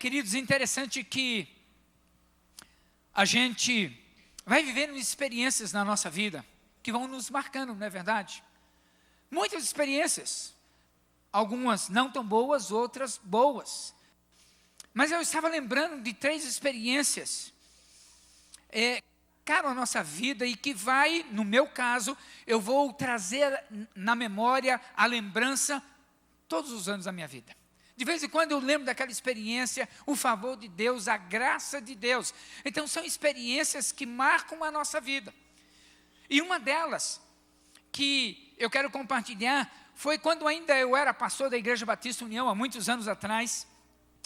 Queridos, interessante que a gente vai vivendo experiências na nossa vida que vão nos marcando, não é verdade? Muitas experiências, algumas não tão boas, outras boas. Mas eu estava lembrando de 3 experiências cara a nossa vida e que vai, no meu caso, eu vou trazer na memória a lembrança todos os anos da minha vida. De vez em quando eu lembro daquela experiência, o favor de Deus, a graça de Deus. Então são experiências que marcam a nossa vida. E uma delas que eu quero compartilhar foi quando ainda eu era pastor da Igreja Batista União, há muitos anos atrás,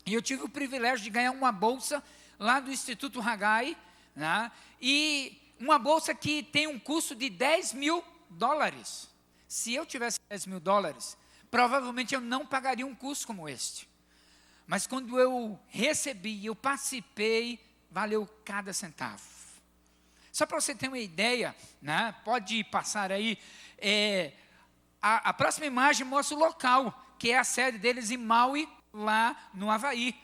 e eu tive o privilégio de ganhar uma bolsa lá do Instituto Haggai, né? E uma bolsa que tem um custo de $10.000. Se eu tivesse $10.000, provavelmente eu não pagaria um curso como este. Mas quando eu recebi, eu participei, valeu cada centavo. Só para você ter uma ideia, né? Pode passar aí, a próxima imagem mostra o local, que é a sede deles em Maui, lá no Havaí.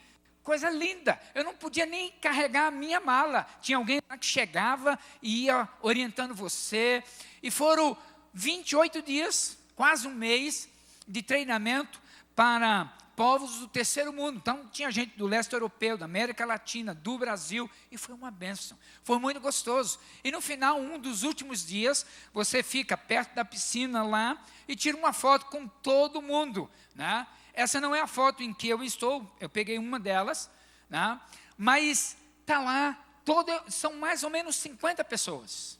Coisa linda, eu não podia nem carregar a minha mala, tinha alguém lá que chegava e ia orientando você, e foram 28 dias, quase um mês, de treinamento para povos do terceiro mundo. Então tinha gente do leste europeu, da América Latina, do Brasil, e foi uma bênção, foi muito gostoso. E no final, um dos últimos dias, você fica perto da piscina lá e tira uma foto com todo mundo, né? Essa não é a foto em que eu estou, eu peguei uma delas, né? Mas está lá, são mais ou menos 50 pessoas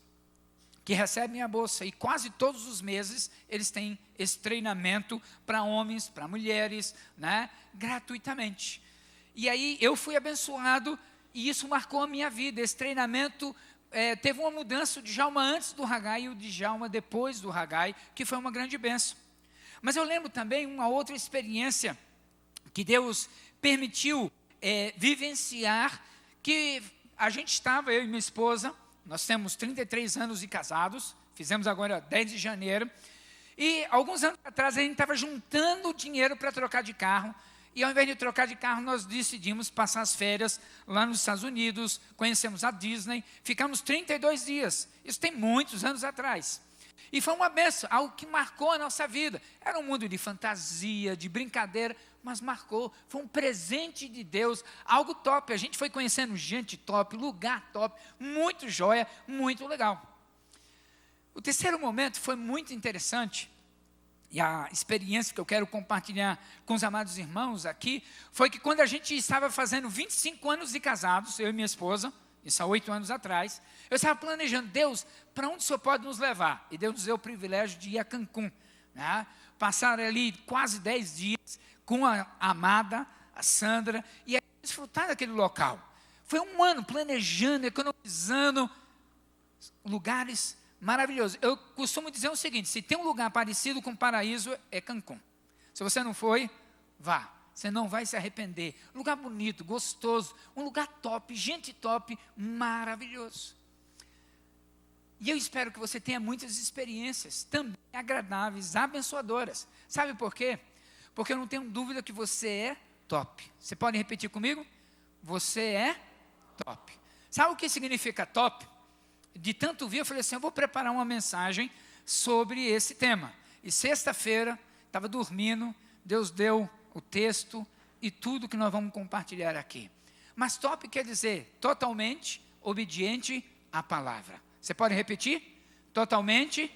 que recebem a bolsa, e quase todos os meses eles têm esse treinamento para homens, para mulheres, né? Gratuitamente. E aí eu fui abençoado, e isso marcou a minha vida. Esse treinamento teve uma mudança, o Djalma antes do Haggai e o Djalma depois do Haggai, que foi uma grande bênção. Mas eu lembro também uma outra experiência que Deus permitiu vivenciar, que a gente estava, eu e minha esposa, nós temos 33 anos de casados, fizemos agora 10 de janeiro, e alguns anos atrás a gente estava juntando dinheiro para trocar de carro, e ao invés de trocar de carro, nós decidimos passar as férias lá nos Estados Unidos, conhecemos a Disney, ficamos 32 dias, isso tem muitos anos atrás. E foi uma bênção, algo que marcou a nossa vida. Era um mundo de fantasia, de brincadeira, mas marcou. Foi um presente de Deus, algo top. A gente foi conhecendo gente top, lugar top, muito joia, muito legal. O terceiro momento foi muito interessante, e a experiência que eu quero compartilhar com os amados irmãos aqui, foi que quando a gente estava fazendo 25 anos de casados, eu e minha esposa, isso há 8 anos atrás, eu estava planejando, Deus, para onde o Senhor pode nos levar? E Deus nos deu o privilégio de ir a Cancún, né? Passar ali quase 10 dias com a amada, a Sandra, e desfrutar daquele local. Foi um ano planejando, economizando, lugares maravilhosos. Eu costumo dizer o seguinte, se tem um lugar parecido com o paraíso, é Cancún. Se você não foi, vá. Você não vai se arrepender. Lugar bonito, gostoso, um lugar top, gente top, maravilhoso. E eu espero que você tenha muitas experiências, também agradáveis, abençoadoras. Sabe por quê? Porque eu não tenho dúvida que você é top. Você pode repetir comigo? Você é top. Sabe o que significa top? De tanto ouvir, eu falei assim, eu vou preparar uma mensagem sobre esse tema. E sexta-feira, estava dormindo, Deus deu o texto e tudo que nós vamos compartilhar aqui. Mas top quer dizer totalmente obediente à palavra. Você pode repetir? Totalmente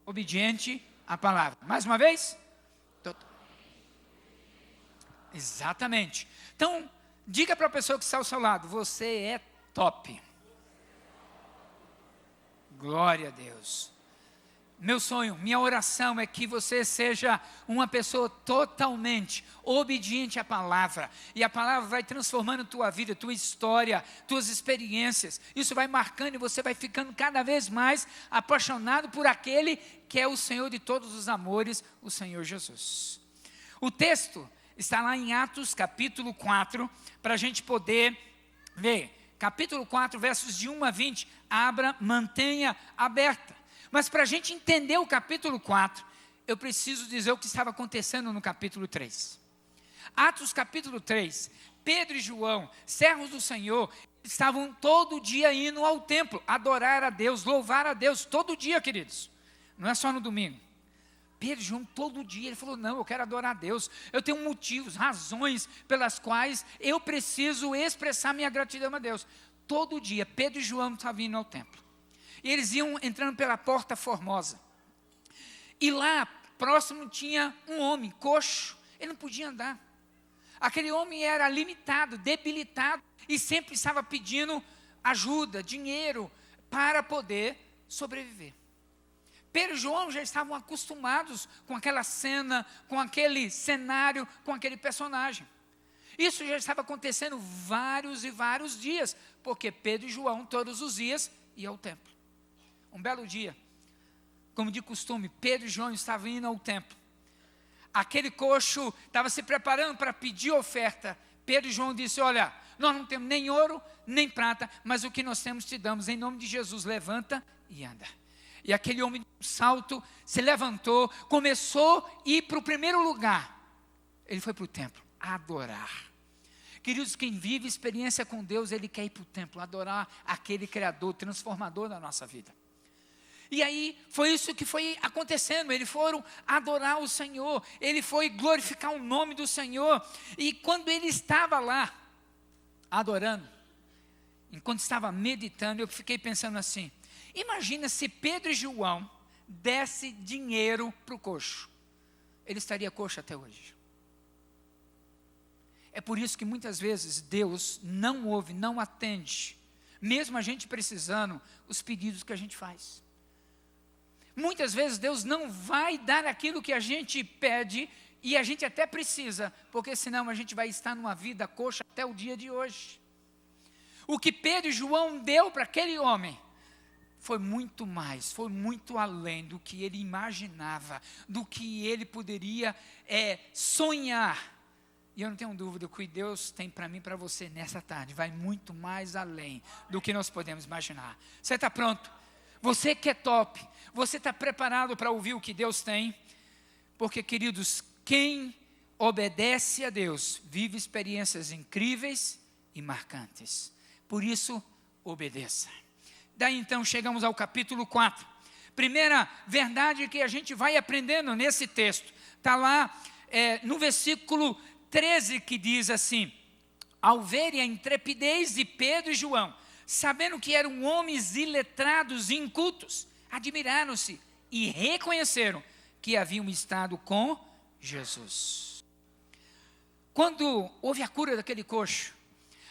obediente à palavra. Mais uma vez? Exatamente. Então, diga para a pessoa que está ao seu lado, você é top. Glória a Deus. Meu sonho, minha oração é que você seja uma pessoa totalmente obediente à palavra. E a palavra vai transformando tua vida, tua história, tuas experiências. Isso vai marcando e você vai ficando cada vez mais apaixonado por aquele que é o Senhor de todos os amores, o Senhor Jesus. O texto está lá em Atos capítulo 4, para a gente poder ver. Capítulo 4, versos de 1 a 20. Abra, mantenha aberta. Mas para a gente entender o capítulo 4, eu preciso dizer o que estava acontecendo no capítulo 3. Atos capítulo 3 Pedro e João, servos do Senhor, estavam todo dia indo ao templo, adorar a Deus, louvar a Deus, todo dia, queridos. Não é só no domingo. Pedro e João, todo dia, ele falou, não, eu quero adorar a Deus. Eu tenho motivos, razões pelas quais eu preciso expressar minha gratidão a Deus. Todo dia, Pedro e João estavam indo ao templo. E eles iam entrando pela porta formosa. E lá, próximo, tinha um homem coxo. Ele não podia andar. Aquele homem era limitado, debilitado. E sempre estava pedindo ajuda, dinheiro, para poder sobreviver. Pedro e João já estavam acostumados com aquela cena, com aquele cenário, com aquele personagem. Isso já estava acontecendo vários e vários dias, porque Pedro e João, todos os dias, iam ao templo. Um belo dia, como de costume, Pedro e João estavam indo ao templo. Aquele coxo estava se preparando para pedir oferta. Pedro e João disse, olha, nós não temos nem ouro, nem prata, mas o que nós temos te damos, em nome de Jesus, levanta e anda. E aquele homem de um salto se levantou, começou a ir para o primeiro lugar. Ele foi para o templo, adorar. Queridos, quem vive experiência com Deus, ele quer ir para o templo, adorar aquele Criador, transformador da nossa vida. E aí, foi isso que foi acontecendo, eles foram adorar o Senhor, ele foi glorificar o nome do Senhor. E quando ele estava lá, adorando, enquanto estava meditando, eu fiquei pensando assim, imagina se Pedro e João dessem dinheiro para o coxo. Ele estaria coxo até hoje. É por isso que muitas vezes Deus não ouve, não atende, mesmo a gente precisando, os pedidos que a gente faz. Muitas vezes Deus não vai dar aquilo que a gente pede, e a gente até precisa, porque senão a gente vai estar numa vida coxa até o dia de hoje. O que Pedro e João deu para aquele homem, foi muito mais, foi muito além do que ele imaginava, do que ele poderia sonhar. E eu não tenho dúvida que o que Deus tem para mim e para você nessa tarde, vai muito mais além do que nós podemos imaginar. Você está pronto? Você que é top, você está preparado para ouvir o que Deus tem? Porque, queridos, quem obedece a Deus, vive experiências incríveis e marcantes. Por isso, obedeça. Daí então chegamos ao capítulo 4. Primeira verdade que a gente vai aprendendo nesse texto. Está lá no versículo 13 que diz assim, ao verem a intrepidez de Pedro e João, sabendo que eram homens iletrados e incultos, admiraram-se e reconheceram que haviam estado com Jesus. Quando houve a cura daquele coxo,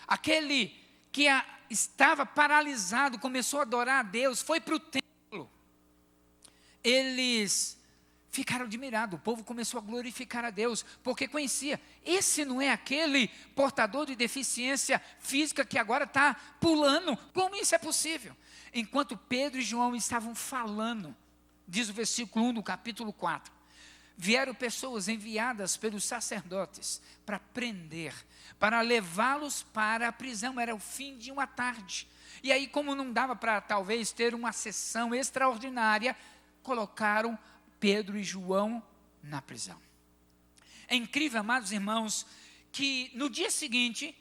aquele que estava paralisado, começou a adorar a Deus, foi para o templo. Eles ficaram admirados, o povo começou a glorificar a Deus, porque conhecia, esse não é aquele portador de deficiência física que agora está pulando, como isso é possível? Enquanto Pedro e João estavam falando, diz o versículo 1 do capítulo 4, vieram pessoas enviadas pelos sacerdotes para prender, para levá-los para a prisão. Era o fim de uma tarde. E aí, como não dava para talvez ter uma sessão extraordinária, colocaram Pedro e João na prisão. É incrível, amados irmãos, que no dia seguinte,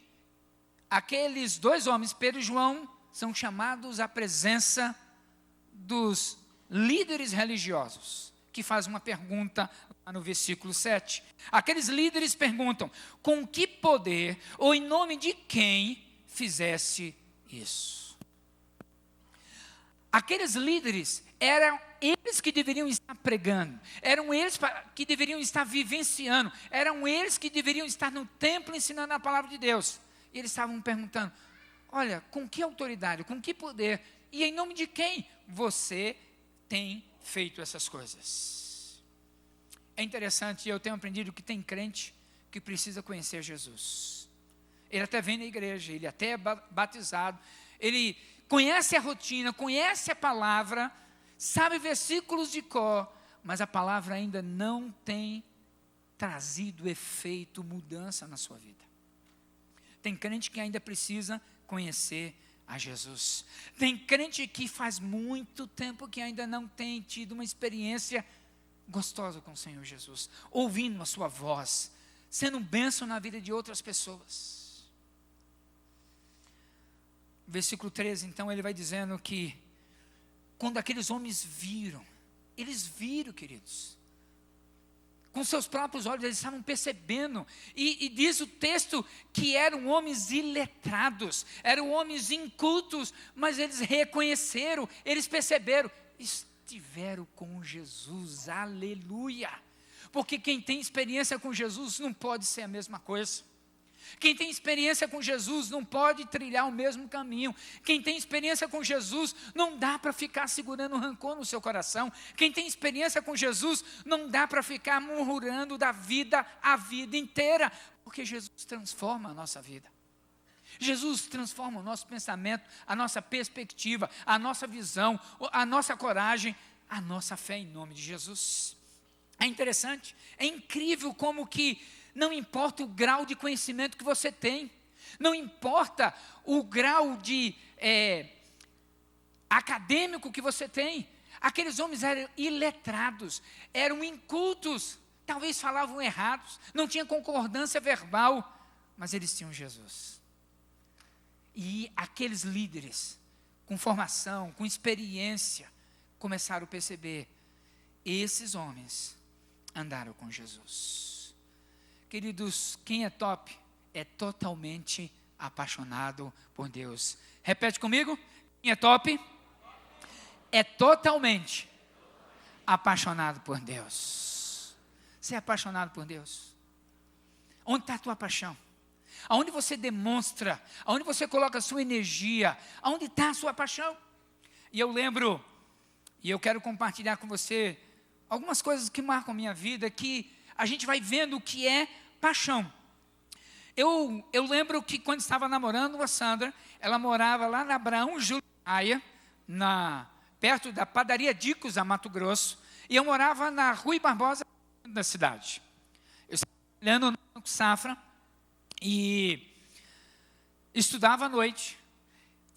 aqueles dois homens, Pedro e João, são chamados à presença dos líderes religiosos, que faz uma pergunta lá no versículo 7. Aqueles líderes perguntam, com que poder ou em nome de quem fizesse isso? Aqueles líderes eram eles que deveriam estar pregando, eram eles que deveriam estar vivenciando, eram eles que deveriam estar no templo ensinando a palavra de Deus. E eles estavam perguntando, olha, com que autoridade, com que poder, e em nome de quem você tem feito essas coisas? É interessante, eu tenho aprendido que tem crente que precisa conhecer Jesus. Ele até vem na igreja, ele até é batizado, ele conhece a rotina, conhece a palavra, sabe versículos de cor, mas a palavra ainda não tem trazido efeito, mudança na sua vida. Tem crente que ainda precisa conhecer a Jesus. Tem crente que faz muito tempo que ainda não tem tido uma experiência gostosa com o Senhor Jesus, ouvindo a sua voz, sendo um bênção na vida de outras pessoas. Versículo 13, então, ele vai dizendo que quando aqueles homens viram, eles viram, queridos, com seus próprios olhos, eles estavam percebendo, e diz o texto que eram homens iletrados, eram homens incultos, mas eles reconheceram, eles perceberam, estiveram com Jesus, aleluia, porque quem tem experiência com Jesus não pode ser a mesma coisa. Quem tem experiência com Jesus não pode trilhar o mesmo caminho. Quem tem experiência com Jesus não dá para ficar segurando rancor no seu coração. Quem tem experiência com Jesus não dá para ficar murmurando da vida a vida inteira, porque Jesus transforma a nossa vida. Jesus transforma o nosso pensamento, a nossa perspectiva, a nossa visão, a nossa coragem, a nossa fé em nome de Jesus. É interessante, é incrível como que não importa o grau de conhecimento que você tem, não importa o grau de acadêmico que você tem, aqueles homens eram iletrados, eram incultos, talvez falavam errados, não tinha concordância verbal, mas eles tinham Jesus. E aqueles líderes, com formação, com experiência, começaram a perceber, esses homens andaram com Jesus. Queridos, quem é top é totalmente apaixonado por Deus. Repete comigo, quem é top é totalmente apaixonado por Deus. Você é apaixonado por Deus? Onde está a tua paixão? Aonde você demonstra, aonde você coloca a sua energia, aonde está a sua paixão? E eu lembro, e eu quero compartilhar com você algumas coisas que marcam a minha vida, que a gente vai vendo o que é paixão. Eu lembro que quando estava namorando a Sandra, ela morava lá na Abraão Juliaia, perto da padaria Dicos, a Mato Grosso, e eu morava na Rui Barbosa da cidade. Eu estava trabalhando no Banco Safra e estudava à noite,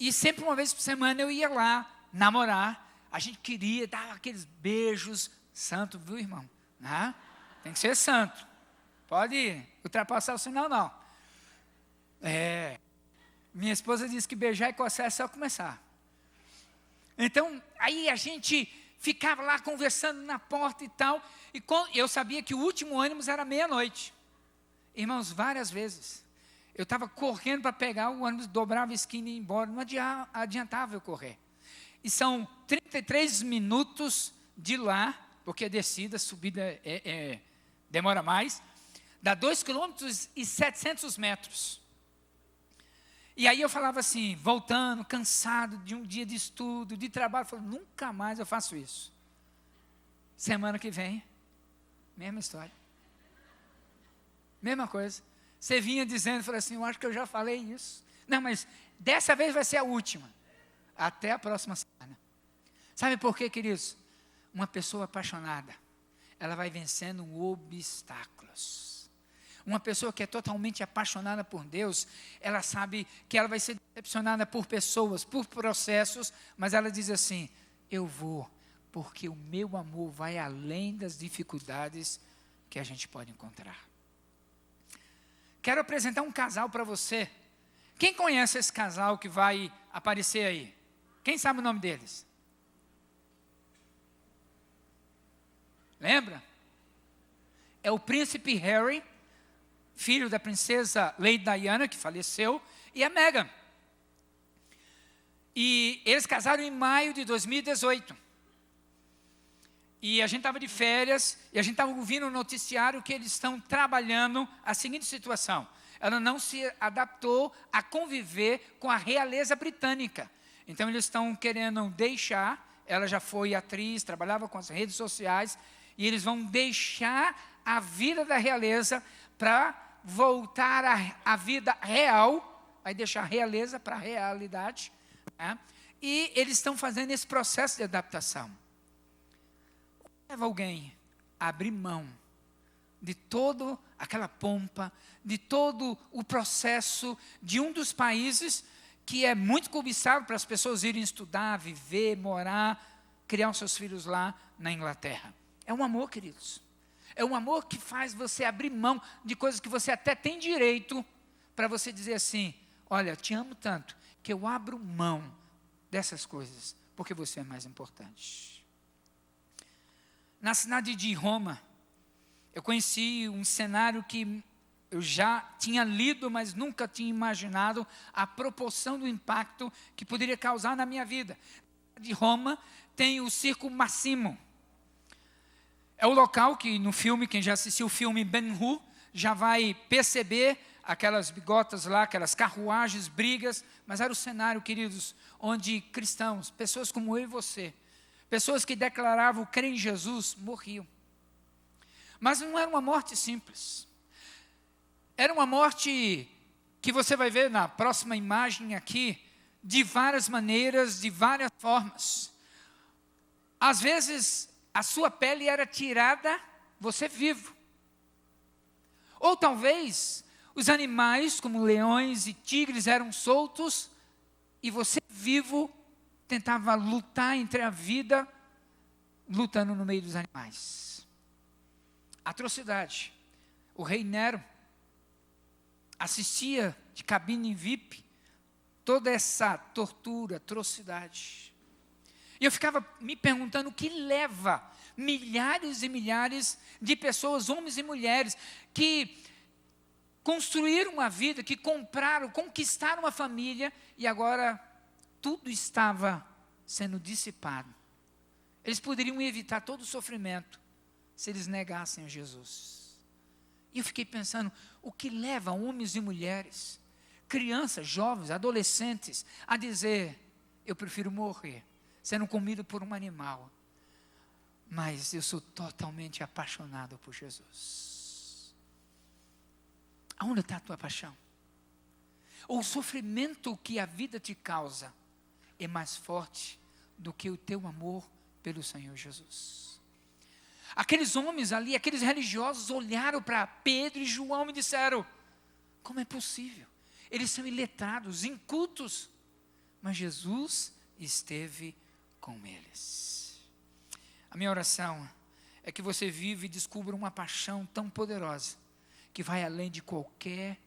e sempre uma vez por semana eu ia lá namorar. A gente queria dar aqueles beijos santo, viu, irmão? Né? Tem que ser santo. Pode ultrapassar o sinal, não. Minha esposa disse que beijar e coçar é só começar. Então, aí a gente ficava lá conversando na porta e tal, e eu sabia que o último ônibus era meia-noite. Irmãos, várias vezes, eu estava correndo para pegar o ônibus, dobrava a esquina e ia embora, não adiantava eu correr. E são 33 minutos de lá, porque a descida, a subida demora mais, dá 2,7 km. E aí eu falava assim, voltando, cansado de um dia de estudo, de trabalho, eu falei, nunca mais eu faço isso. Semana que vem, mesma história. Mesma coisa. Você vinha dizendo, falei assim, eu acho que eu já falei isso. Não, mas dessa vez vai ser a última. Até a próxima semana. Sabe por quê, queridos? Uma pessoa apaixonada, ela vai vencendo obstáculos. Uma pessoa que é totalmente apaixonada por Deus, ela sabe que ela vai ser decepcionada por pessoas, por processos, mas ela diz assim, eu vou, porque o meu amor vai além das dificuldades que a gente pode encontrar. Quero apresentar um casal para você. Quem conhece esse casal que vai aparecer aí? Quem sabe o nome deles? Lembra? É o príncipe Harry, filho da princesa Lady Diana, que faleceu, e a Meghan. E eles casaram em maio de 2018. E a gente estava de férias, e a gente estava ouvindo no noticiário que eles estão trabalhando a seguinte situação. Ela não se adaptou a conviver com a realeza britânica. Então eles estão querendo deixar, ela já foi atriz, trabalhava com as redes sociais, e eles vão deixar a vida da realeza para voltar à vida real, vai deixar a realeza para a realidade, né? E eles estão fazendo esse processo de adaptação. Leva alguém a abrir mão de toda aquela pompa, de todo o processo de um dos países que é muito cobiçado para as pessoas irem estudar, viver, morar, criar os seus filhos lá na Inglaterra. É um amor, queridos. É um amor que faz você abrir mão de coisas que você até tem direito, para você dizer assim, olha, te amo tanto, que eu abro mão dessas coisas, porque você é mais importante. Na cidade de Roma, eu conheci um cenário que eu já tinha lido, mas nunca tinha imaginado a proporção do impacto que poderia causar na minha vida. De Roma tem o Circo Massimo. É o local que no filme, quem já assistiu o filme Ben-Hur, já vai perceber aquelas bigotas lá, aquelas carruagens, brigas, mas era o cenário, queridos, onde cristãos, pessoas como eu e você, pessoas que declaravam crer em Jesus, morriam. Mas não era uma morte simples. Era uma morte que você vai ver na próxima imagem aqui, de várias maneiras, de várias formas. Às vezes, a sua pele era tirada, você vivo. Ou talvez, os animais, como leões e tigres, eram soltos, e você vivo tentava lutar entre a vida, lutando no meio dos animais. Atrocidade. O rei Nero assistia de cabine VIP toda essa tortura, atrocidade. E eu ficava me perguntando o que leva milhares e milhares de pessoas, homens e mulheres, que construíram uma vida, que compraram, conquistaram uma família, e agora tudo estava sendo dissipado. Eles poderiam evitar todo o sofrimento se eles negassem a Jesus. E eu fiquei pensando, o que leva homens e mulheres, crianças, jovens, adolescentes, a dizer, eu prefiro morrer, sendo comido por um animal, mas eu sou totalmente apaixonado por Jesus. Aonde está a tua paixão? O sofrimento que a vida te causa é mais forte do que o teu amor pelo Senhor Jesus. Aqueles homens ali, aqueles religiosos olharam para Pedro e João e disseram, como é possível? Eles são iletrados, incultos, mas Jesus esteve com eles. A minha oração é que você vive e descubra uma paixão tão poderosa, que vai além de qualquer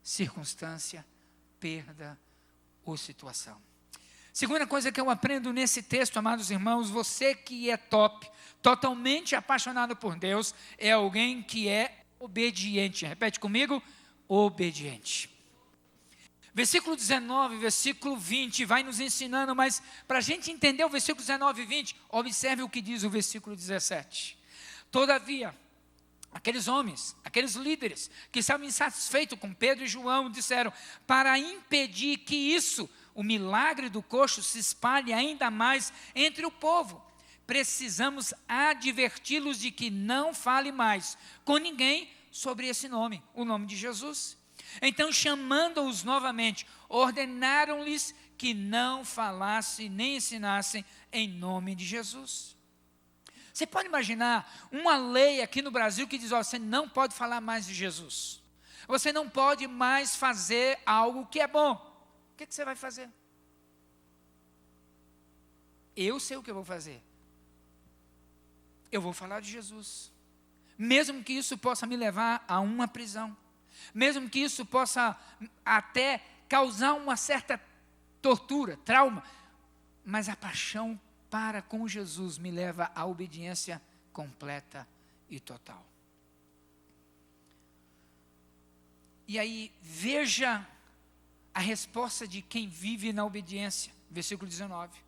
circunstância, perda ou situação. Segunda coisa que eu aprendo nesse texto, amados irmãos, você que é totalmente apaixonado por Deus, é alguém que é obediente. Repete comigo, obediente. Versículo 19, versículo 20, vai nos ensinando, mas para a gente entender o versículo 19 e 20, observe o que diz o versículo 17. Todavia, aqueles homens, aqueles líderes, que estavam insatisfeitos com Pedro e João, disseram, para impedir que isso, o milagre do coxo, se espalhe ainda mais entre o povo, precisamos adverti-los de que não fale mais com ninguém sobre esse nome, o nome de Jesus. Então, chamando-os novamente, ordenaram-lhes que não falassem nem ensinassem em nome de Jesus. Você pode imaginar uma lei aqui no Brasil que diz, ó, você não pode falar mais de Jesus. Você não pode mais fazer algo que é bom. O que você vai fazer? Eu sei o que eu vou fazer. Eu vou falar de Jesus. Mesmo que isso possa me levar a uma prisão. Mesmo que isso possa até causar uma certa tortura, trauma. Mas a paixão para com Jesus me leva à obediência completa e total. E aí, veja a resposta de quem vive na obediência. Versículo 19.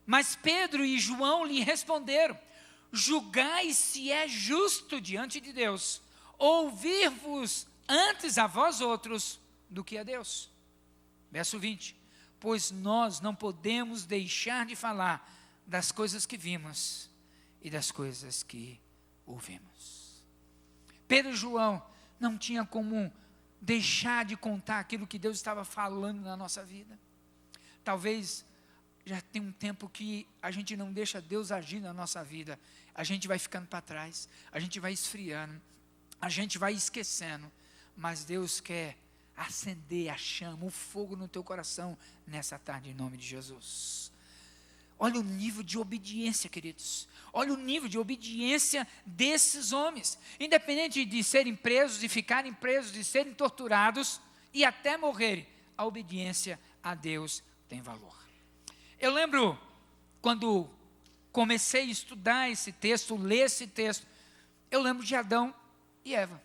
Mas Pedro e João lhe responderam, julgai se é justo diante de Deus, ouvir-vos antes a vós outros do que a Deus. Verso 20. Pois nós não podemos deixar de falar das coisas que vimos e das coisas que ouvimos. Pedro e João não tinham como deixar de contar aquilo que Deus estava falando na nossa vida. Talvez já tem um tempo que a gente não deixa Deus agir na nossa vida. A gente vai ficando para trás, a gente vai esfriando, a gente vai esquecendo. Mas Deus quer acender a chama, o fogo no teu coração nessa tarde, em nome de Jesus. Olha o nível de obediência, queridos. Olha o nível de obediência desses homens. Independente de serem presos, de ficarem presos, de serem torturados e até morrerem, a obediência a Deus tem valor. Eu lembro quando comecei a estudar esse texto, ler esse texto, eu lembro de Adão e Eva.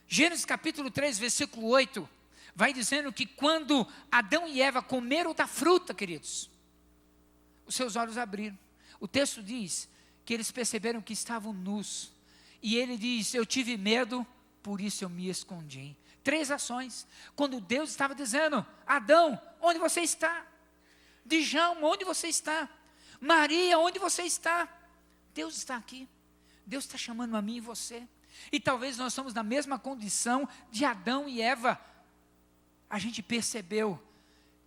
Gênesis capítulo 3, versículo 8, vai dizendo que quando Adão e Eva comeram da fruta, queridos, os seus olhos abriram. O texto diz que eles perceberam que estavam nus. E ele diz, eu tive medo, por isso eu me escondi. 3 ações. Quando Deus estava dizendo, Adão, onde você está? Djalma, onde você está? Maria, onde você está? Deus está aqui. Deus está chamando a mim e você. E talvez nós somos na mesma condição de Adão e Eva. A gente percebeu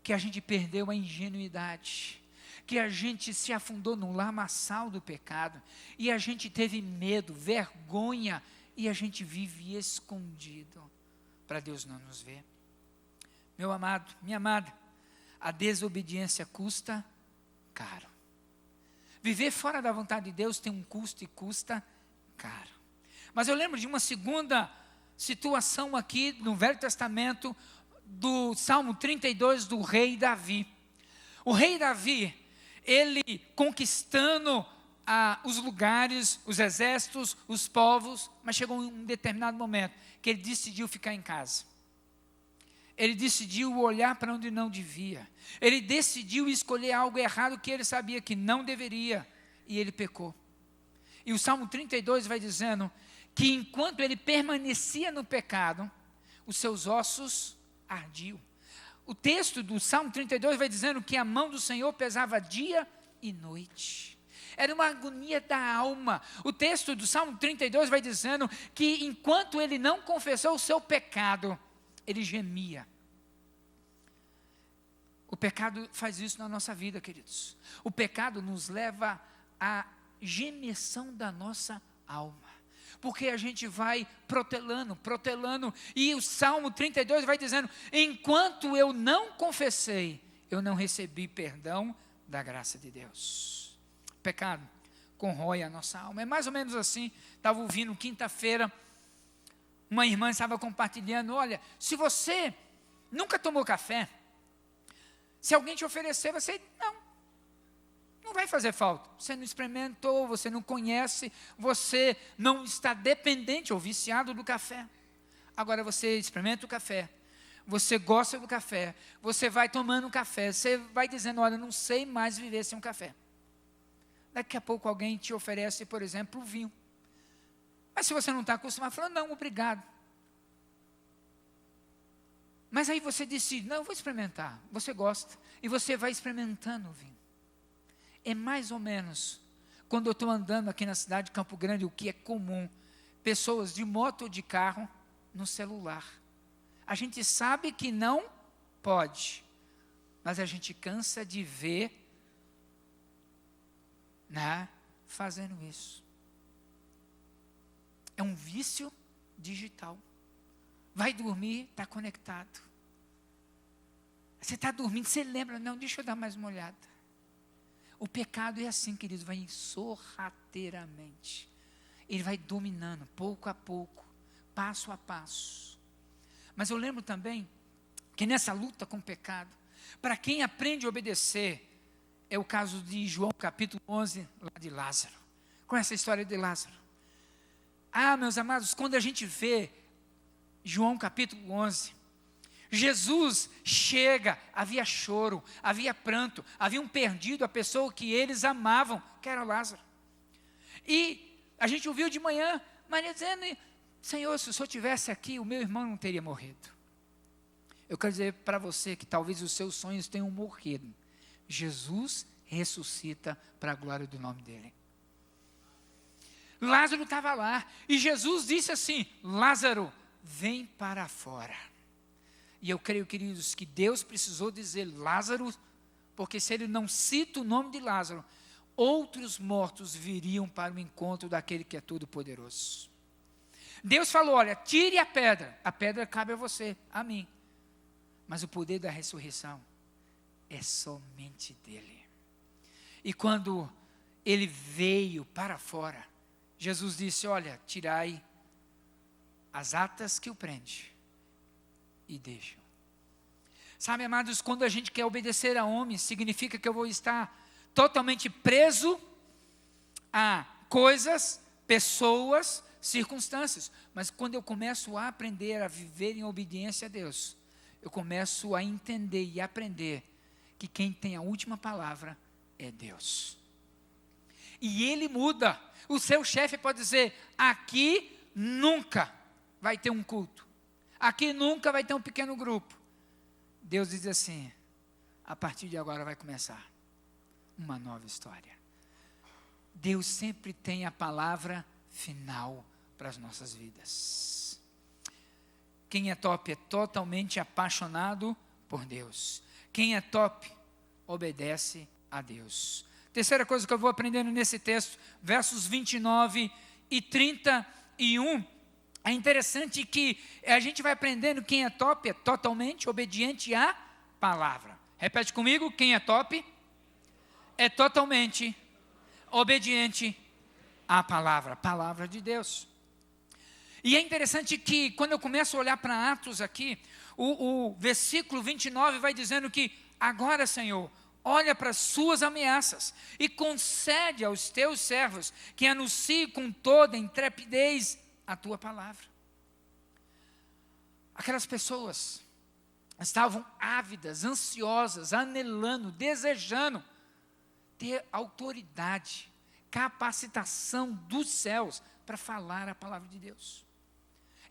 que a gente perdeu a ingenuidade, que a gente se afundou no lamaçal do pecado, e a gente teve medo, vergonha, e a gente vive escondido, para Deus não nos ver. Meu amado, minha amada, a desobediência custa caro. Viver fora da vontade de Deus tem um custo e custa caro. Mas eu lembro de uma segunda situação aqui no Velho Testamento, do Salmo 32, do rei Davi. O rei Davi, ele conquistando os lugares, os exércitos, os povos, mas chegou um determinado momento que ele decidiu ficar em casa. Ele decidiu olhar para onde não devia. Ele decidiu escolher algo errado que ele sabia que não deveria, e ele pecou. E o Salmo 32 vai dizendo que enquanto ele permanecia no pecado, os seus ossos ardiam. O texto do Salmo 32 vai dizendo que a mão do Senhor pesava dia e noite. Era uma agonia da alma. O texto do Salmo 32 vai dizendo que enquanto ele não confessou o seu pecado, ele gemia. O pecado faz isso na nossa vida, queridos. O pecado nos leva à gemessão da nossa alma. Porque a gente vai protelando, e o Salmo 32 vai dizendo, enquanto eu não confessei, eu não recebi perdão da graça de Deus. O pecado corrói a nossa alma. É mais ou menos assim. Estava ouvindo quinta-feira, uma irmã estava compartilhando, olha, se você nunca tomou café, se alguém te oferecer, você, não vai fazer falta. Você não experimentou, você não conhece, você não está dependente ou viciado do café. Agora você experimenta o café, você gosta do café, você vai tomando café, você vai dizendo, olha, não sei mais viver sem um café. Daqui a pouco alguém te oferece, por exemplo, o vinho. Mas se você não está acostumado, fala, não, obrigado. Mas aí você decide, não, eu vou experimentar. Você gosta, e você vai experimentando o vinho. É mais ou menos, quando eu estou andando aqui na cidade de Campo Grande, o que é comum, pessoas de moto ou de carro, no celular. A gente sabe que não pode, mas a gente cansa de ver, fazendo isso. É um vício digital. Vai dormir, está conectado. Você está dormindo, você lembra, não, deixa eu dar mais uma olhada. O pecado é assim, queridos, vai sorrateiramente. Ele vai dominando, pouco a pouco, passo a passo. Mas eu lembro também, que nessa luta com o pecado, para quem aprende a obedecer, é o caso de João capítulo 11, lá de Lázaro. Conhece a história de Lázaro? Meus amados, quando a gente vê João capítulo 11, Jesus chega, havia choro, havia pranto, havia um perdido, a pessoa que eles amavam, que era Lázaro. E a gente ouviu de manhã, Maria dizendo, Senhor, se o Senhor estivesse aqui, o meu irmão não teria morrido. Eu quero dizer para você que talvez os seus sonhos tenham morrido. Jesus ressuscita para a glória do nome dele. Lázaro estava lá, e Jesus disse assim, Lázaro, vem para fora. E eu creio, queridos, que Deus precisou dizer Lázaro, porque se ele não cita o nome de Lázaro, outros mortos viriam para o encontro daquele que é todo poderoso. Deus falou, olha, tire a pedra cabe a você, a mim. Mas o poder da ressurreição é somente dele. E quando ele veio para fora, Jesus disse, olha, tirai as atas que o prende e deixam. Sabe, amados, quando a gente quer obedecer a homens, significa que eu vou estar totalmente preso a coisas, pessoas, circunstâncias. Mas quando eu começo a aprender a viver em obediência a Deus, eu começo a entender e aprender que quem tem a última palavra é Deus. E Ele muda. O seu chefe pode dizer: aqui nunca vai ter um culto. Aqui nunca vai ter um pequeno grupo. Deus diz assim: a partir de agora vai começar uma nova história. Deus sempre tem a palavra final para as nossas vidas. Quem é top é totalmente apaixonado por Deus. Quem é top obedece a Deus. Terceira coisa que eu vou aprendendo nesse texto, versos 29 e 31, é interessante que a gente vai aprendendo quem é top é totalmente obediente à palavra. Repete comigo: quem é top é totalmente obediente à palavra de Deus. E é interessante que quando eu começo a olhar para Atos aqui, o versículo 29 vai dizendo que agora, Senhor, olha para as suas ameaças e concede aos teus servos que anunciem com toda intrepidez a tua palavra. Aquelas pessoas estavam ávidas, ansiosas, anelando, desejando ter autoridade, capacitação dos céus para falar a palavra de Deus.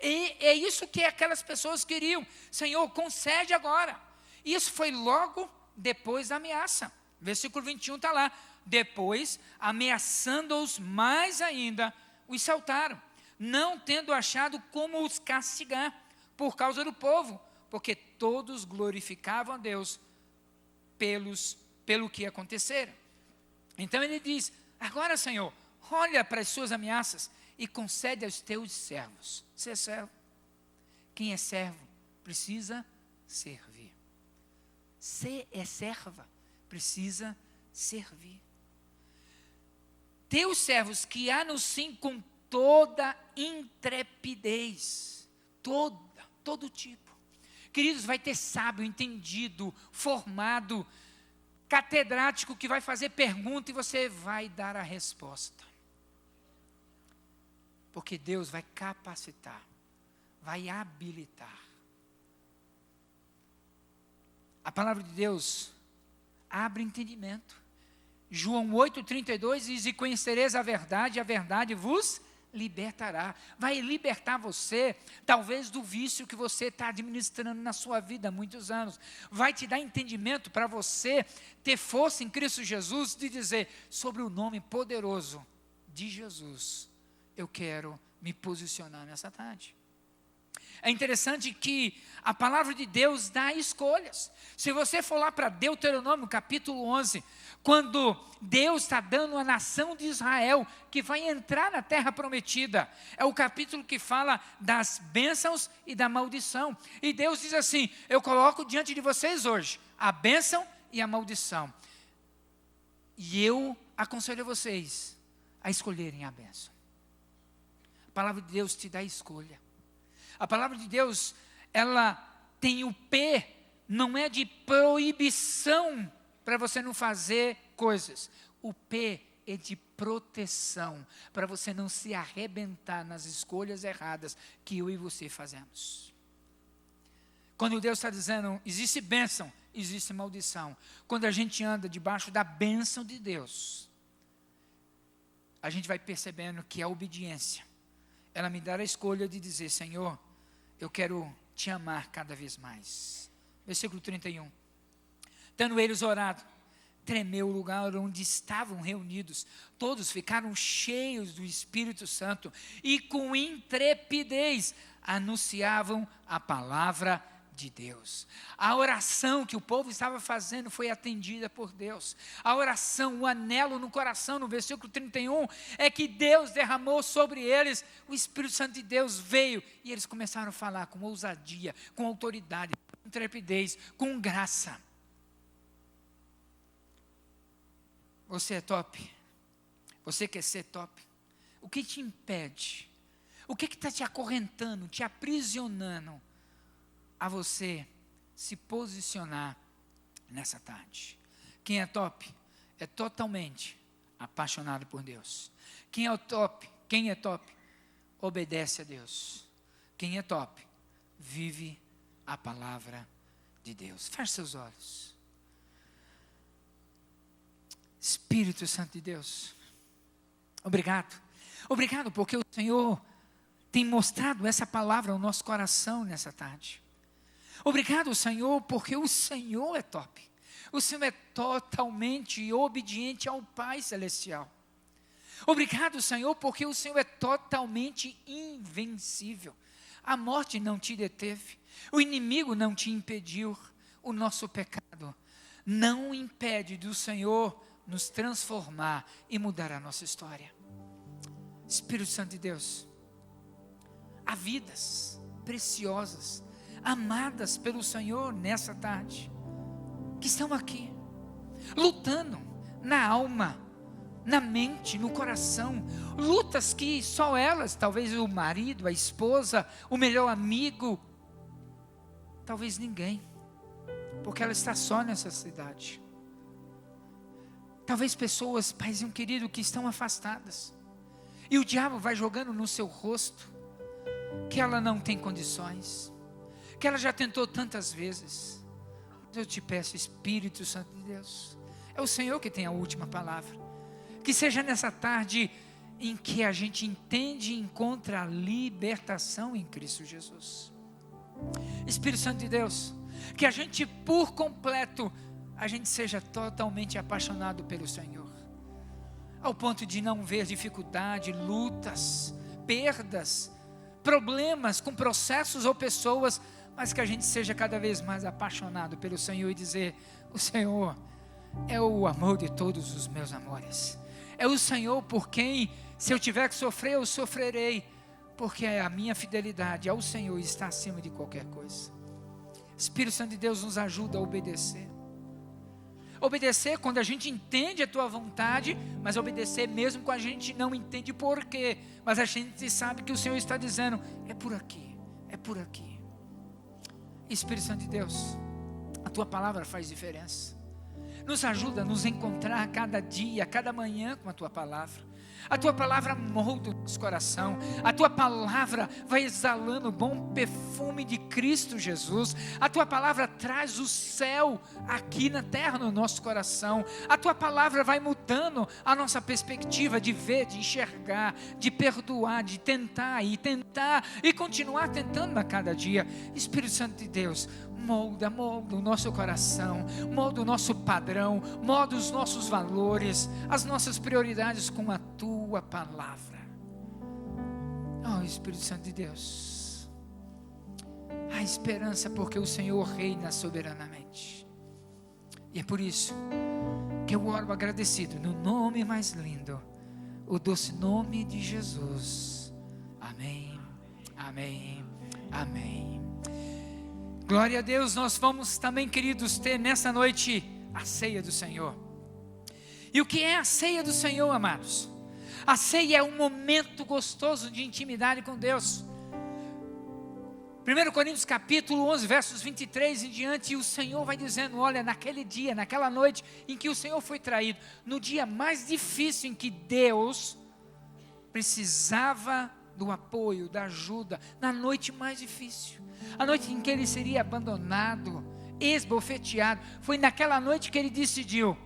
E é isso que aquelas pessoas queriam. Senhor, concede agora. Isso foi logo depois da ameaça. Versículo 21 está lá. Depois, ameaçando-os mais ainda, os saltaram, não tendo achado como os castigar por causa do povo, porque todos glorificavam a Deus pelo que acontecera. Então ele diz: agora, Senhor, olha para as suas ameaças e concede aos teus servos. Você é servo. Quem é servo precisa servir. Você é serva, precisa servir. Teus servos que anunciem com toda intrepidez, todo tipo. Queridos, vai ter sábio, entendido, formado, catedrático que vai fazer pergunta e você vai dar a resposta. Porque Deus vai capacitar, vai habilitar. A palavra de Deus abre entendimento. João 8,32 diz: e conhecereis a verdade vos libertará. Vai libertar você, talvez do vício que você está administrando na sua vida há muitos anos. Vai te dar entendimento para você ter força em Cristo Jesus de dizer: sobre o nome poderoso de Jesus, eu quero me posicionar nessa tarde. É interessante que a palavra de Deus dá escolhas. Se você for lá para Deuteronômio capítulo 11, quando Deus está dando a nação de Israel, que vai entrar na terra prometida, é o capítulo que fala das bênçãos e da maldição. E Deus diz assim: eu coloco diante de vocês hoje a bênção e a maldição. E eu aconselho vocês a escolherem a bênção. A palavra de Deus te dá escolha. A palavra de Deus, ela tem o P, não é de proibição para você não fazer coisas. O P é de proteção, para você não se arrebentar nas escolhas erradas que eu e você fazemos. Quando Deus está dizendo, existe bênção, existe maldição. Quando a gente anda debaixo da bênção de Deus, a gente vai percebendo que a obediência, ela me dá a escolha de dizer: Senhor, eu quero te amar cada vez mais. Versículo 31. Tendo eles orado, tremeu o lugar onde estavam reunidos. Todos ficaram cheios do Espírito Santo e com intrepidez anunciavam a palavra de Deus. A oração que o povo estava fazendo foi atendida por Deus. A oração, o anelo no coração, no versículo 31, é que Deus derramou sobre eles, o Espírito Santo de Deus veio, e eles começaram a falar com ousadia, com autoridade, com intrepidez, com graça. Você é top? Você quer ser top? O que te impede? O que está te acorrentando, te aprisionando a você se posicionar nessa tarde. Quem é top é totalmente apaixonado por Deus. Quem é top obedece a Deus. Quem é top vive a palavra de Deus. Feche seus olhos. Espírito Santo de Deus, obrigado. Obrigado porque o Senhor tem mostrado essa palavra ao nosso coração nessa tarde. Obrigado, Senhor, porque o Senhor é top. O Senhor é totalmente obediente ao Pai Celestial. Obrigado, Senhor, porque o Senhor é totalmente invencível. A morte não te deteve, o inimigo não te impediu, o nosso pecado não impede do Senhor nos transformar e mudar a nossa história. Espírito Santo de Deus, há vidas preciosas, amadas pelo Senhor nessa tarde, que estão aqui, lutando na alma, na mente, no coração, lutas que só elas, talvez o marido, a esposa, o melhor amigo, talvez ninguém, porque ela está só nessa cidade. Talvez pessoas, paizinho querido, que estão afastadas, e o diabo vai jogando no seu rosto, que ela não tem condições, que ela já tentou tantas vezes. Eu te peço, Espírito Santo de Deus, é o Senhor que tem a última palavra. Que seja nessa tarde em que a gente entende e encontra a libertação em Cristo Jesus. Espírito Santo de Deus, que a gente por completo, a gente seja totalmente apaixonado pelo Senhor, ao ponto de não ver dificuldade, lutas, perdas, problemas com processos ou pessoas, mas que a gente seja cada vez mais apaixonado pelo Senhor e dizer: o Senhor é o amor de todos os meus amores. É o Senhor por quem, se eu tiver que sofrer, eu sofrerei, porque a minha fidelidade ao Senhor está acima de qualquer coisa. Espírito Santo de Deus, nos ajuda a obedecer. Obedecer quando a gente entende a Tua vontade, mas obedecer mesmo quando a gente não entende porquê, mas a gente sabe que o Senhor está dizendo: é por aqui, é por aqui. Espírito Santo de Deus, a Tua palavra faz diferença. Nos ajuda a nos encontrar cada dia, cada manhã com a Tua palavra. A Tua palavra molda o nosso coração. A Tua palavra vai exalando o bom perfume de Cristo Jesus. A Tua palavra traz o céu aqui na terra no nosso coração. A Tua palavra vai mudando a nossa perspectiva de ver, de enxergar, de perdoar, de tentar e continuar tentando a cada dia. Espírito Santo de Deus, molda o nosso coração, molda o nosso padrão, molda os nossos valores, as nossas prioridades com a Tua palavra. Oh, Espírito Santo de Deus, há esperança porque o Senhor reina soberanamente, e é por isso que eu oro agradecido no nome mais lindo, o doce nome de Jesus. Amém, amém, amém. Glória a Deus. Nós vamos também, queridos, ter nessa noite a ceia do Senhor. E o que é a ceia do Senhor, amados? A ceia é um momento gostoso de intimidade com Deus. 1 Coríntios capítulo 11, versos 23 em diante, o Senhor vai dizendo: olha, naquele dia, naquela noite em que o Senhor foi traído, no dia mais difícil em que Deus precisava do apoio, da ajuda, na noite mais difícil, a noite em que ele seria abandonado, esbofeteado, foi naquela noite que ele decidiu: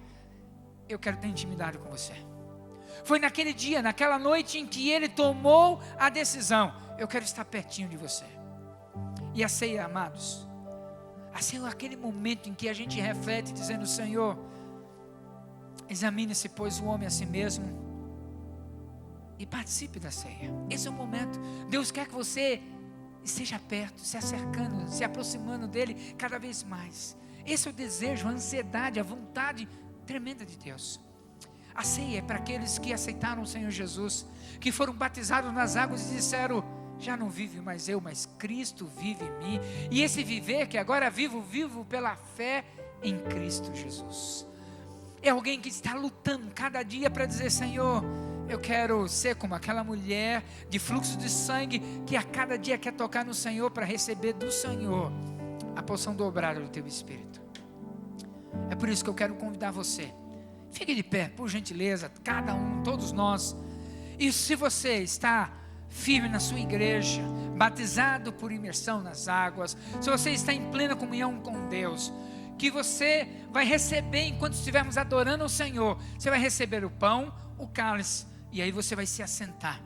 eu quero ter intimidade com você. Foi naquele dia, naquela noite em que ele tomou a decisão: eu quero estar pertinho de você. E a ceia, amados, a ceia é aquele momento em que a gente reflete dizendo: Senhor, examine-se pois o homem a si mesmo e participe da ceia. Esse é o momento. Deus quer que você esteja perto, se acercando, se aproximando dele cada vez mais. Esse é o desejo, a ansiedade, a vontade tremenda de Deus. A ceia é para aqueles que aceitaram o Senhor Jesus, que foram batizados nas águas e disseram: já não vive mais eu, mas Cristo vive em mim. E esse viver que agora vivo pela fé em Cristo Jesus. É alguém que está lutando cada dia para dizer: Senhor, eu quero ser como aquela mulher de fluxo de sangue que a cada dia quer tocar no Senhor para receber do Senhor a porção dobrada do teu Espírito. É por isso que eu quero convidar você. Fique de pé, por gentileza, cada um, todos nós. E se você está firme na sua igreja, batizado por imersão nas águas, se você está em plena comunhão com Deus, que você vai receber, enquanto estivermos adorando o Senhor, você vai receber o pão, o cálice, e aí você vai se assentar.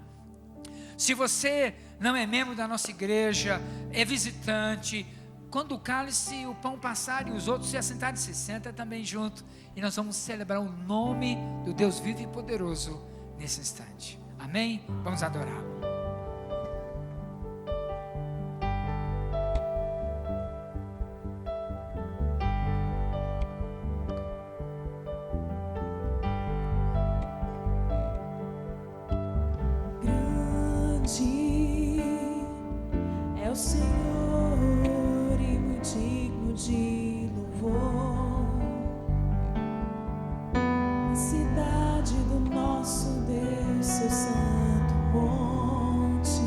Se você não é membro da nossa igreja, é visitante, quando o cálice e o pão passarem, os outros se assentarem, se senta também junto, e nós vamos celebrar o nome do Deus vivo e poderoso nesse instante. Amém? Vamos adorá-lo. É o Senhor e muito digno de louvor, a cidade do nosso Deus, seu santo monte,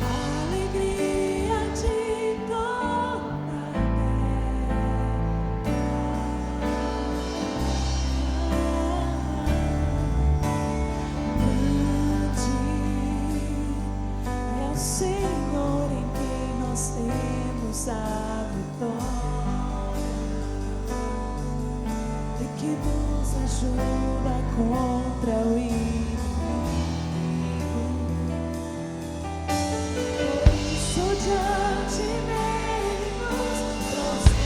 a alegria de toda a Senhor em quem nós temos a vitória e que nos ajuda contra o inimigo. Por isso diante dele nos prostramos.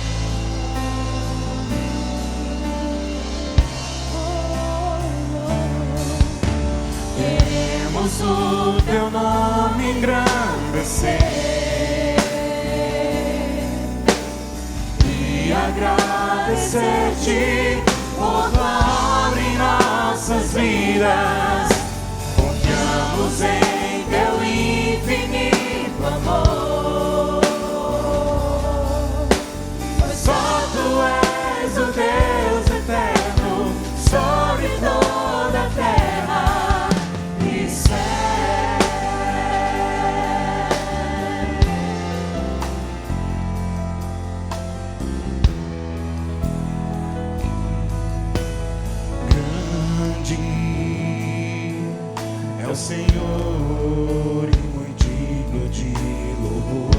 Queremos o teu nome engrandecer e agradecer-te por tua obra em nossas vidas. Confiamos em teu infinito amor, pois só tu és o Deus eterno sobre toda a terra e céu. É o Senhor e muito digno de louvor,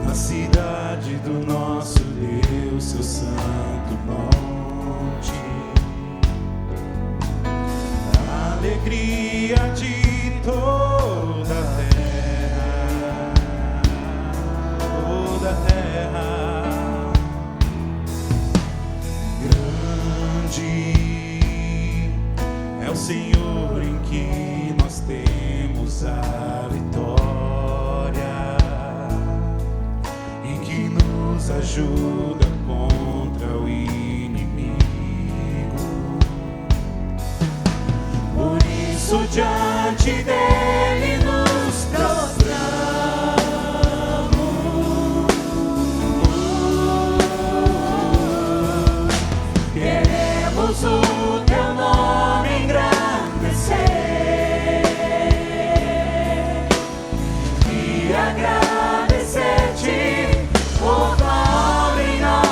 na cidade do nosso Deus, seu santo monte, a alegria de toda a terra, toda a terra. Grande é o Senhor em que nós temos a vitória e que nos ajuda contra o inimigo. Por isso diante dele nos prostramos. Queremos o teu nome engrandecer e agradecer-te por tua obra em nós.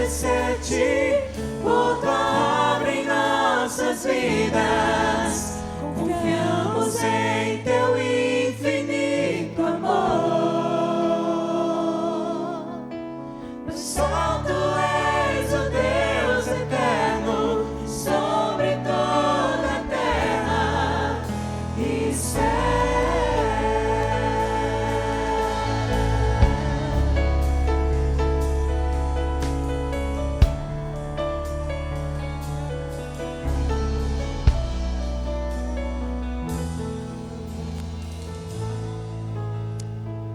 agradecer-te por tua obra em nossas vidas. Confiamos em teu infinito amor. Pois só tu és o Deus eterno sobre toda a terra e céu.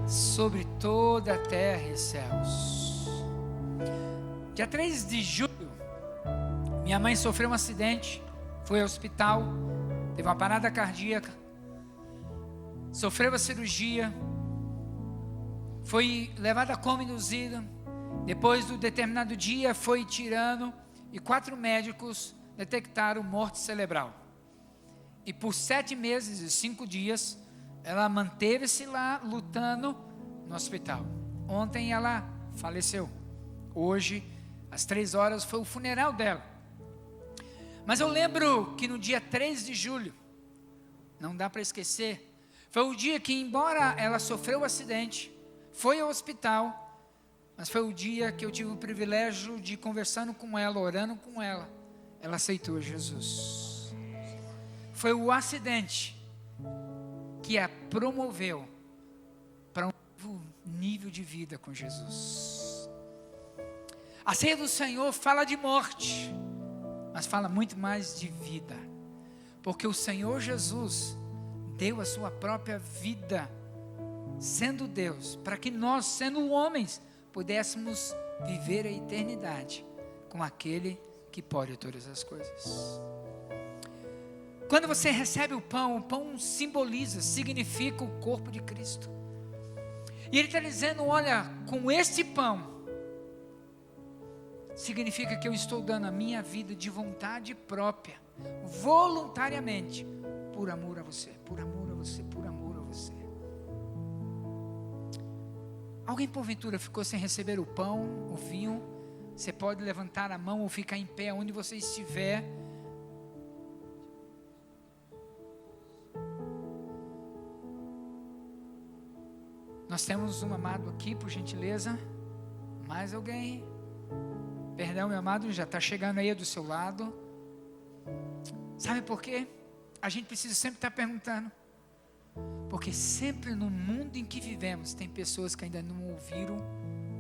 Sobre toda a terra e céus. Dia 3 de julho, minha mãe sofreu um acidente, foi ao hospital, teve uma parada cardíaca, sofreu a cirurgia, foi levada a coma induzida. Depois do determinado dia foi tirando e 4 médicos detectaram morte cerebral. E por 7 meses e 5 dias ela manteve-se lá lutando no hospital. Ontem ela faleceu. Hoje, às 3 horas, foi o funeral dela. Mas eu lembro que no dia 3 de julho, não dá para esquecer, foi o dia que, embora ela sofreu o acidente, foi ao hospital, mas foi o dia que eu tive o privilégio de conversando com ela, orando com ela, ela aceitou Jesus. Foi o acidente que a promoveu para um novo nível de vida com Jesus. A ceia do Senhor fala de morte, mas fala muito mais de vida, porque o Senhor Jesus deu a sua própria vida, sendo Deus, para que nós, sendo homens, pudéssemos viver a eternidade com aquele que pode todas as coisas. Quando você recebe o pão simboliza, significa o corpo de Cristo. E Ele está dizendo, olha, com este pão, significa que eu estou dando a minha vida de vontade própria, voluntariamente, por amor a você, por amor a você, por amor a você. Alguém porventura ficou sem receber o pão, o vinho? Você pode levantar a mão ou ficar em pé onde você estiver. Nós temos um amado aqui, por gentileza. Mais alguém? Perdão, meu amado, já está chegando aí do seu lado. Sabe por quê? A gente precisa sempre estar perguntando. Porque sempre no mundo em que vivemos, tem pessoas que ainda não ouviram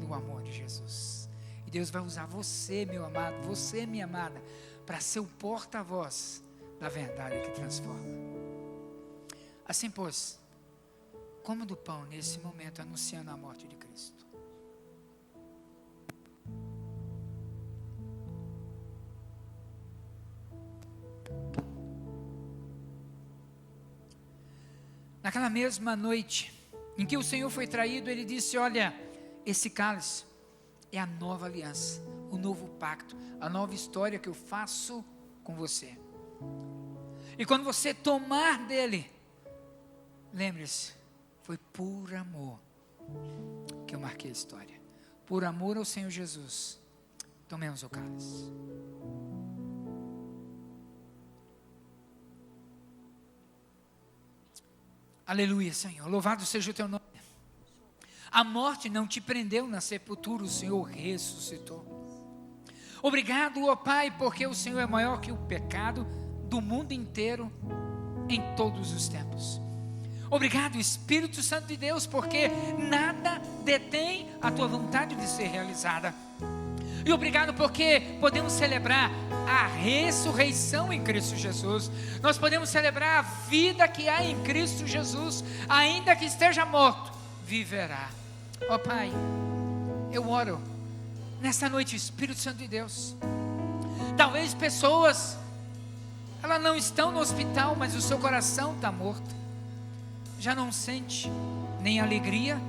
do amor de Jesus. E Deus vai usar você, meu amado, você, minha amada, para ser o porta-voz da verdade que transforma. Assim, pois, coma do pão nesse momento, anunciando a morte de Cristo. Naquela mesma noite em que o Senhor foi traído, Ele disse, olha, esse cálice é a nova aliança, o novo pacto, a nova história que eu faço com você. E quando você tomar dele, lembre-se, foi por amor que eu marquei a história. Por amor ao Senhor Jesus, tomemos o cálice. Aleluia, Senhor, louvado seja o teu nome. A morte não te prendeu na sepultura, o Senhor ressuscitou. Obrigado, ó Pai, porque o Senhor é maior que o pecado do mundo inteiro, em todos os tempos. Obrigado, Espírito Santo de Deus, porque nada detém a tua vontade de ser realizada. E obrigado porque podemos celebrar a ressurreição em Cristo Jesus. Nós podemos celebrar a vida que há em Cristo Jesus. Ainda que esteja morto, viverá. Ó Pai, eu oro nesta noite, Espírito Santo de Deus. Talvez pessoas, elas não estão no hospital, mas o seu coração está morto. Já não sente nem alegria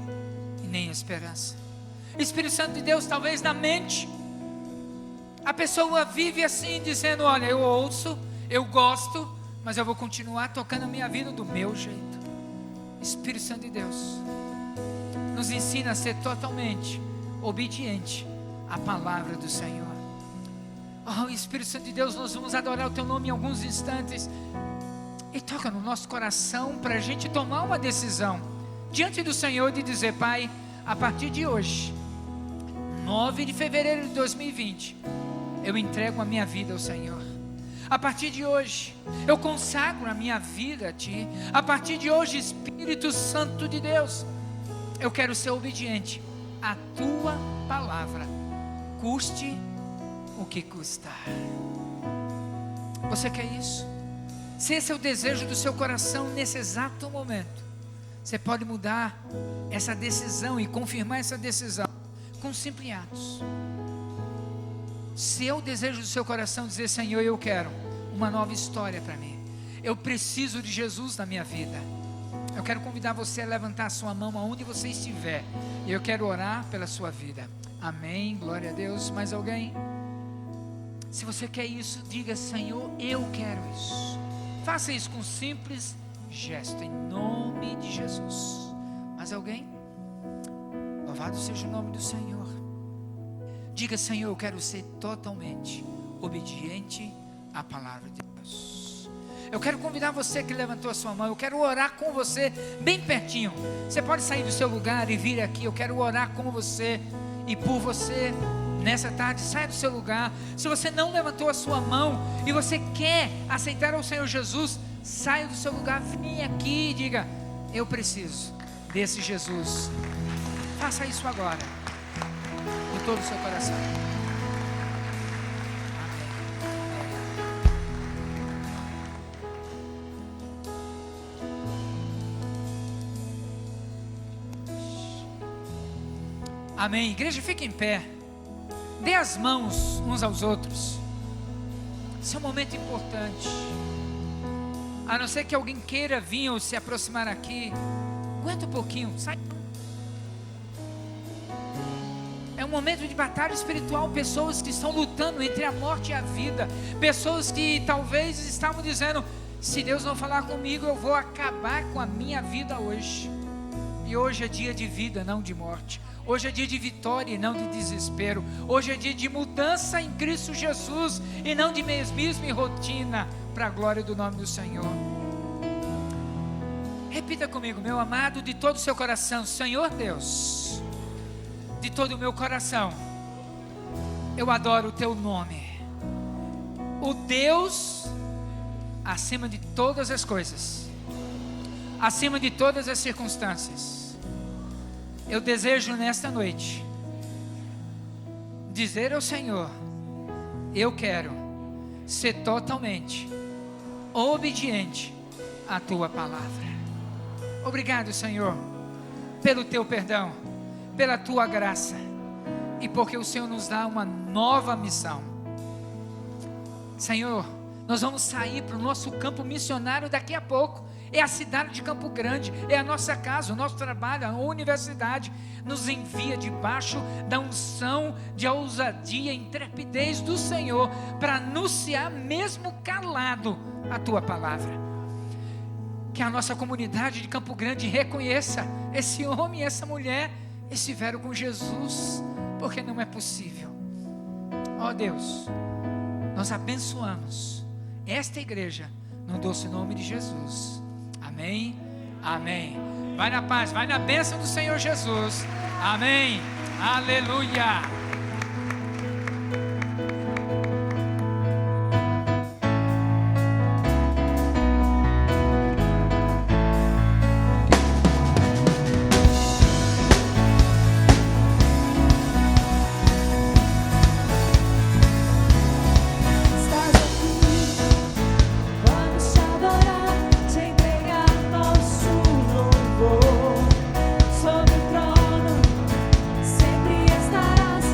e nem esperança. Espírito Santo de Deus, talvez na mente, a pessoa vive assim, dizendo, olha, eu ouço, eu gosto, mas eu vou continuar tocando a minha vida do meu jeito. Espírito Santo de Deus, nos ensina a ser totalmente obediente a palavra do Senhor. Oh, Espírito Santo de Deus, nós vamos adorar o Teu nome em alguns instantes. E toca no nosso coração para a gente tomar uma decisão diante do Senhor de dizer: Pai, a partir de hoje, 9 de fevereiro de 2020, eu entrego a minha vida ao Senhor. A partir de hoje, eu consagro a minha vida a Ti. A partir de hoje, Espírito Santo de Deus, eu quero ser obediente à Tua palavra, custe o que custar. Você quer isso? Se esse é o desejo do seu coração nesse exato momento, você pode mudar essa decisão e confirmar essa decisão com simples atos. Se é o desejo do seu coração dizer: Senhor, eu quero uma nova história para mim, eu preciso de Jesus na minha vida, eu quero convidar você a levantar a sua mão aonde você estiver, e eu quero orar pela sua vida. Amém, glória a Deus. Mais alguém? Se você quer isso, diga: Senhor, eu quero isso. Faça isso com um simples gesto, em nome de Jesus. Mais alguém? Louvado seja o nome do Senhor. Diga: Senhor, eu quero ser totalmente obediente à palavra de Deus. Eu quero convidar você que levantou a sua mão, eu quero orar com você bem pertinho. Você pode sair do seu lugar e vir aqui. Eu quero orar com você e por você nessa tarde. Saia do seu lugar. Se você não levantou a sua mão e você quer aceitar o Senhor Jesus, saia do seu lugar, vem aqui e diga: eu preciso desse Jesus. Faça isso agora, de todo o seu coração. Amém. Igreja, fique em pé. Dê as mãos uns aos outros. Esse é um momento importante. A não ser que alguém queira vir ou se aproximar aqui, aguenta um pouquinho, sai. É um momento de batalha espiritual. Pessoas que estão lutando entre a morte e a vida. Pessoas que talvez estavam dizendo: se Deus não falar comigo, eu vou acabar com a minha vida hoje. E hoje é dia de vida, não de morte. Hoje é dia de vitória e não de desespero. Hoje é dia de mudança em Cristo Jesus e não de mesmismo e rotina, para a glória do nome do Senhor. Repita comigo: meu amado, de todo o seu coração: Senhor Deus, de todo o meu coração, eu adoro o Teu nome, o Deus acima de todas as coisas, acima de todas as circunstâncias. Eu desejo nesta noite dizer ao Senhor: eu quero ser totalmente obediente à Tua palavra. Obrigado, Senhor, pelo Teu perdão, pela Tua graça e porque o Senhor nos dá uma nova missão. Senhor, nós vamos sair para o nosso campo missionário daqui a pouco. É a cidade de Campo Grande, é a nossa casa, o nosso trabalho, a universidade. Nos envia debaixo da unção de ousadia e intrepidez do Senhor, para anunciar mesmo calado a Tua palavra. Que a nossa comunidade de Campo Grande reconheça esse homem e essa mulher estiveram com Jesus, porque não é possível. Ó Deus, nós abençoamos esta igreja no doce nome de Jesus. Amém, amém. Vai na paz, vai na bênção do Senhor Jesus. Amém, aleluia. Sobre o trono, sempre estarás.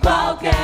qualquer